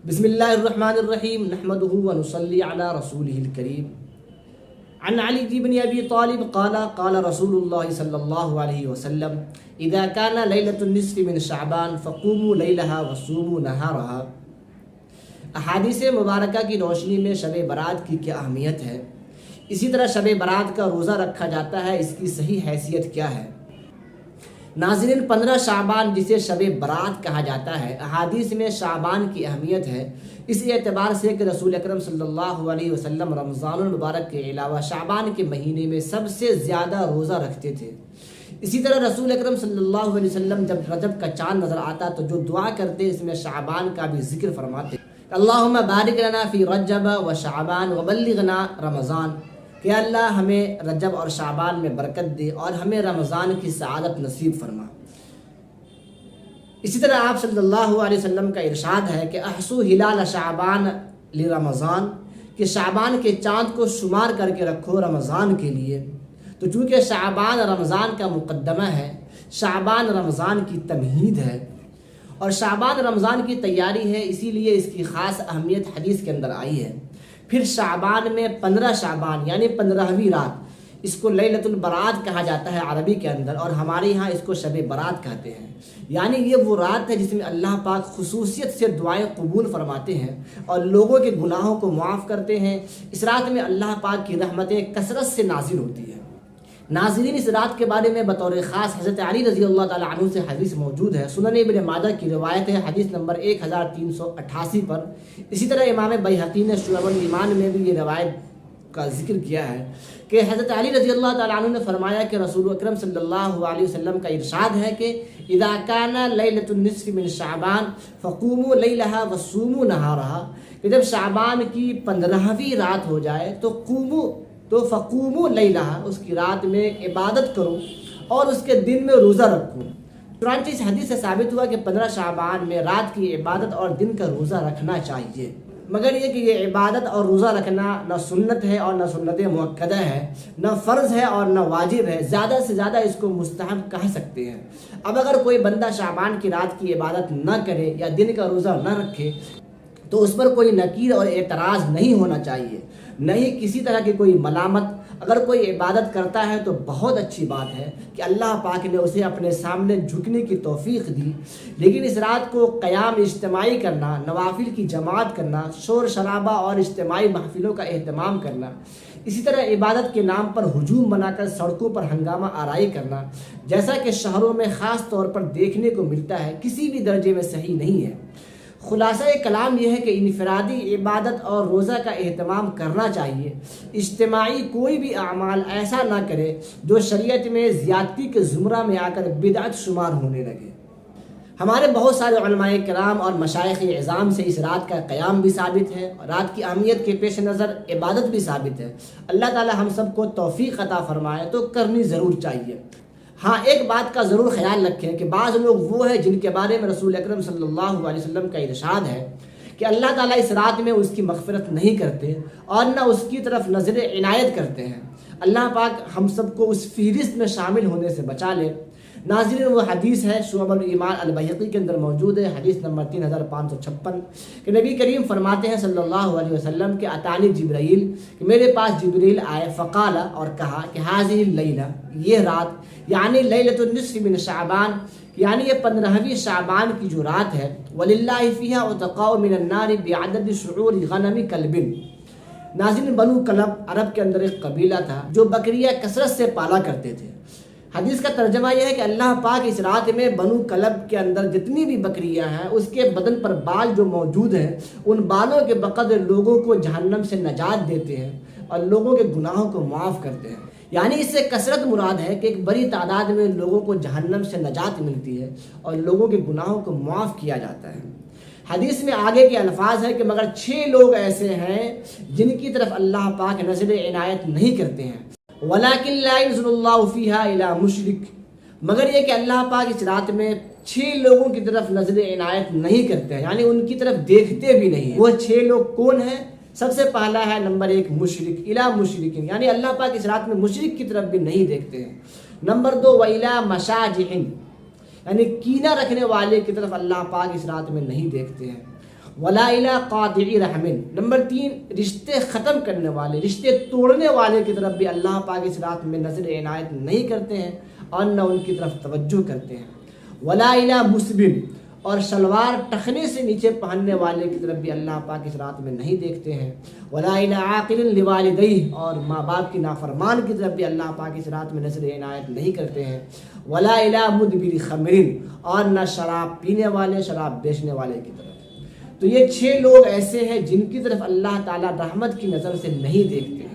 بسم اللہ الرحمن الرحیم نحمده ونصلی علی رسوله الکریم عن علی بن ابی طالب قال قال رسول اللہ صلی اللہ علیہ وسلم اذا كان لیلۃ النصف من شعبان فقوموا لیلها وصوموا نہارها۔ احادیث مبارکہ کی روشنی میں شب برات کی کیا اہمیت ہے، اسی طرح شب برات کا روزہ رکھا جاتا ہے، اس کی صحیح حیثیت کیا ہے۔ ناظرین، 15 شعبان جسے شب برات کہا جاتا ہے، احادیث میں شعبان کی اہمیت ہے اس اعتبار سے کہ رسول اکرم صلی اللہ علیہ وسلم رمضان المبارک کے علاوہ شعبان کے مہینے میں سب سے زیادہ روزہ رکھتے تھے۔ اسی طرح رسول اکرم صلی اللہ علیہ وسلم جب رجب کا چاند نظر آتا تو جو دعا کرتے اس میں شعبان کا بھی ذکر فرماتے، اللہم بارک لنا فی رجب و شعبان وبلغنا رمضان، کہ اللہ ہمیں رجب اور شعبان میں برکت دے اور ہمیں رمضان کی سعادت نصیب فرما۔ اسی طرح آپ صلی اللہ علیہ وسلم کا ارشاد ہے کہ احسو ہلال شعبان لرمضان، کہ شعبان کے چاند کو شمار کر کے رکھو رمضان کے لیے۔ تو چونکہ شعبان رمضان کا مقدمہ ہے، شعبان رمضان کی تمہید ہے اور شعبان رمضان کی تیاری ہے، اسی لیے اس کی خاص اہمیت حدیث کے اندر آئی ہے۔ پھر شعبان میں 15 شعبان یعنی 15ویں رات، اس کو لیلۃ البرات کہا جاتا ہے عربی کے اندر، اور ہمارے یہاں اس کو شب برات کہتے ہیں۔ یعنی یہ وہ رات ہے جس میں اللہ پاک خصوصیت سے دعائیں قبول فرماتے ہیں اور لوگوں کے گناہوں کو معاف کرتے ہیں۔ اس رات میں اللہ پاک کی رحمتیں کثرت سے نازل ہوتی ہیں۔ ناظرین، اس رات کے بارے میں بطور خاص حضرت علی رضی اللہ تعالیٰ عنہ سے حدیث موجود ہے۔ سنن ابن ماجہ کی روایت ہے، حدیث نمبر 1388 پر۔ اسی طرح امام بیہقی نے شعب الایمان میں بھی یہ روایت کا ذکر کیا ہے کہ حضرت علی رضی اللہ تعالیٰ عنہ نے فرمایا کہ رسول اکرم صلی اللہ علیہ وسلم کا ارشاد ہے کہ اذا كان لیلۃ النصف من شعبان فقوموا لیلها وصوموا نہارها، کہ جب شعبان کی 15ویں رات ہو جائے تو فقوموا لیلہا، اس کی رات میں عبادت کرو اور اس کے دن میں روزہ رکھو۔ چنانچہ اس حدیث سے ثابت ہوا کہ 15 شعبان میں رات کی عبادت اور دن کا روزہ رکھنا چاہیے، مگر یہ کہ یہ عبادت اور روزہ رکھنا نہ سنت ہے اور نہ سنت مؤکدہ ہے، نہ فرض ہے اور نہ واجب ہے، زیادہ سے زیادہ اس کو مستحب کہہ سکتے ہیں۔ اب اگر کوئی بندہ شعبان کی رات کی عبادت نہ کرے یا دن کا روزہ نہ رکھے تو اس پر کوئی نکیر اور اعتراض نہیں ہونا چاہیے، نہیں کسی طرح کی کوئی ملامت۔ اگر کوئی عبادت کرتا ہے تو بہت اچھی بات ہے کہ اللہ پاک نے اسے اپنے سامنے جھکنے کی توفیق دی، لیکن اس رات کو قیام اجتماعی کرنا، نوافل کی جماعت کرنا، شور شرابہ اور اجتماعی محفلوں کا اہتمام کرنا، اسی طرح عبادت کے نام پر ہجوم بنا کر سڑکوں پر ہنگامہ آرائی کرنا، جیسا کہ شہروں میں خاص طور پر دیکھنے کو ملتا ہے، کسی بھی درجے میں صحیح نہیں ہے۔ خلاصہ کلام یہ ہے کہ انفرادی عبادت اور روزہ کا اہتمام کرنا چاہیے، اجتماعی کوئی بھی اعمال ایسا نہ کرے جو شریعت میں زیادتی کے زمرہ میں آ کر بدعت شمار ہونے لگے۔ ہمارے بہت سارے علماء کرام اور مشائخ اعظام سے اس رات کا قیام بھی ثابت ہے، رات کی اہمیت کے پیش نظر عبادت بھی ثابت ہے۔ اللہ تعالی ہم سب کو توفیق عطا فرمائے تو کرنی ضرور چاہیے۔ ہاں، ایک بات کا ضرور خیال رکھیں کہ بعض لوگ وہ ہیں جن کے بارے میں رسول اکرم صلی اللہ علیہ وسلم کا ارشاد ہے کہ اللہ تعالیٰ اس رات میں اس کی مغفرت نہیں کرتے اور نہ اس کی طرف نظر عنایت کرتے ہیں۔ اللہ پاک ہم سب کو اس فہرست میں شامل ہونے سے بچا لے۔ ناظرین، وہ حدیث ہے شعب الایمان البیہقی کے اندر موجود ہے، حدیث نمبر 3556، کہ نبی کریم فرماتے ہیں صلی اللہ علیہ وسلم کہ اتانی جبرائیل، کہ میرے پاس جبریل آئے، فقال، اور کہا کہ ھذہ اللیلہ، یہ رات یعنی لیلۃ النصف من شعبان، یعنی یہ 15ویں شعبان کی جو رات ہے، وللہ فیہا عتقاء من النار بعدد شعور غنم کلب۔ ناظرین، بنو کلب عرب کے اندر ایک قبیلہ تھا جو بکریاں کثرت سے پالا کرتے تھے۔ حدیث کا ترجمہ یہ ہے کہ اللہ پاک اس رات میں بنو کلب کے اندر جتنی بھی بکریاں ہیں اس کے بدن پر بال جو موجود ہیں، ان بالوں کے بقدر لوگوں کو جہنم سے نجات دیتے ہیں اور لوگوں کے گناہوں کو معاف کرتے ہیں۔ یعنی اس سے کثرت مراد ہے کہ ایک بڑی تعداد میں لوگوں کو جہنم سے نجات ملتی ہے اور لوگوں کے گناہوں کو معاف کیا جاتا ہے۔ حدیث میں آگے کے الفاظ ہے کہ مگر 6 لوگ ایسے ہیں جن کی طرف اللہ پاک نظر عنایت نہیں کرتے ہیں، وَلَكِنْ لَا يُنْزِلُ اللَّهُ فِيهَا إِلَى مُشْرِكٍ، مگر یہ کہ اللہ پاک اس رات میں 6 لوگوں کی طرف نظر عنایت نہیں کرتے ہیں، یعنی ان کی طرف دیکھتے بھی نہیں۔ وہ 6 لوگ کون ہیں؟ سب سے پہلا ہے نمبر 1 مشرک، اِلَى مُشْرِكٍ، یعنی اللہ پاک اس رات میں مشرک کی طرف بھی نہیں دیکھتے ہیں۔ نمبر 2 وَإِلَى مَشَاجِعٍ، یعنی کینہ رکھنے والے کی طرف اللہ پاک اس رات میں نہیں دیکھتے ہیں۔ ولا الی قاطع رحم، نمبر 3 رشتے ختم کرنے والے، رشتے توڑنے والے کی طرف بھی اللہ پاک اس رات میں نظر عنایت نہیں کرتے ہیں اور نہ ان کی طرف توجہ کرتے ہیں۔ ولا الی مسبل، اور شلوار ٹخنے سے نیچے پہننے والے کی طرف بھی اللہ پاک اس رات میں نہیں دیکھتے ہیں۔ ولا الی عاقل لوالدیہ، اور ماں باپ کی نافرمان کی طرف بھی اللہ پاک اس رات میں نظر عنایت نہیں کرتے ہیں۔ ولا الی مدبر خمر، اور نہ شراب پینے والے، شراب بیچنے والے کی طرف۔ تو یہ 6 لوگ ایسے ہیں جن کی طرف اللہ تعالیٰ رحمت کی نظر سے نہیں دیکھتے ہیں۔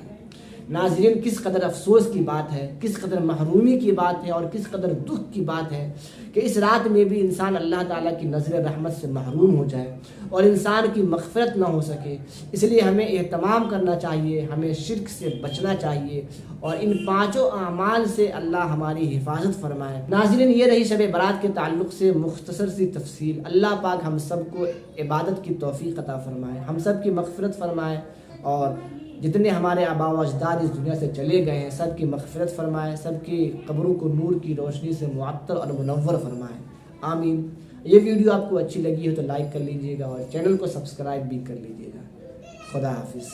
ناظرین، کس قدر افسوس کی بات ہے، کس قدر محرومی کی بات ہے اور کس قدر دکھ کی بات ہے کہ اس رات میں بھی انسان اللہ تعالیٰ کی نظر رحمت سے محروم ہو جائے اور انسان کی مغفرت نہ ہو سکے۔ اس لیے ہمیں اہتمام کرنا چاہیے، ہمیں شرک سے بچنا چاہیے اور ان 5 اعمال سے اللہ ہماری حفاظت فرمائے۔ ناظرین، یہ رہی شب برات کے تعلق سے مختصر سی تفصیل۔ اللہ پاک ہم سب کو عبادت کی توفیق عطا فرمائے، ہم سب کی مغفرت فرمائے اور جتنے ہمارے آباء و اجداد اس دنیا سے چلے گئے ہیں سب کی مغفرت فرمائے، سب کی قبروں کو نور کی روشنی سے معطر اور منور فرمائے، آمین۔ یہ ویڈیو آپ کو اچھی لگی ہے تو لائک کر لیجئے گا اور چینل کو سبسکرائب بھی کر لیجئے گا۔ خدا حافظ۔